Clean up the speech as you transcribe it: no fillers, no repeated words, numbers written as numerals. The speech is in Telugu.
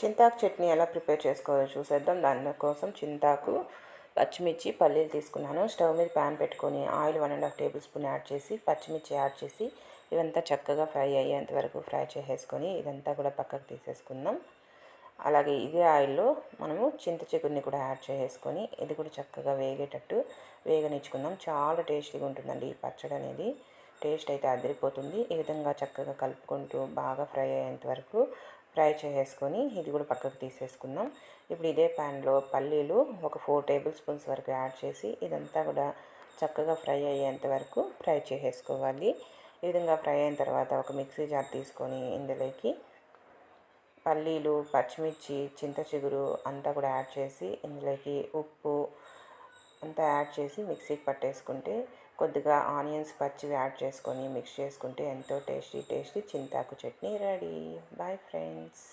చింతాకు చట్నీ ఎలా ప్రిపేర్ చేసుకోవాలో చూసేద్దాం. దానికోసం చింతాకు, పచ్చిమిర్చి, పల్లీలు తీసుకున్నాను. స్టవ్ మీద ప్యాన్ పెట్టుకొని ఆయిల్ 1½ టేబుల్ స్పూన్ యాడ్ చేసి, పచ్చిమిర్చి యాడ్ చేసి ఇదంతా చక్కగా ఫ్రై అయ్యేంత వరకు ఫ్రై చేసేసుకొని ఇదంతా కూడా పక్కకు తీసేసుకుందాం. అలాగే ఇదే ఆయిల్లో మనము చింత చిగురిని కూడా యాడ్ చేసుకొని ఇది కూడా చక్కగా వేగేటట్టు వేగనిచ్చుకుందాం. చాలా టేస్టీగా ఉంటుందండి ఈ పచ్చడి అనేది. టేస్ట్ అయితే అదిరిపోతుంది. ఈ విధంగా చక్కగా కలుపుకుంటూ బాగా ఫ్రై అయ్యేంత వరకు ఫ్రై చేసేసుకొని ఇది కూడా పక్కకు తీసేసుకుందాం. ఇప్పుడు ఇదే ప్యాన్లో పల్లీలు ఒక 4 టేబుల్ స్పూన్స్ వరకు యాడ్ చేసి ఇదంతా కూడా చక్కగా ఫ్రై అయ్యేంత వరకు ఫ్రై చేసేసుకోవాలి. ఈ విధంగా ఫ్రై అయిన తర్వాత ఒక మిక్సీ జార్ తీసుకొని ఇందులోకి పల్లీలు, పచ్చిమిర్చి, చింత చిగురు అంతా కూడా యాడ్ చేసి ఇందులోకి ఉప్పు అంతా యాడ్ చేసి మిక్సీకి పట్టేసుకుంటే, కొద్దిగా ఆనియన్స్ పచ్చివి యాడ్ చేసుకొని మిక్స్ చేసుకుంటే ఎంతో టేస్టీ చింతాకు చట్నీ రెడీ. Bye friends.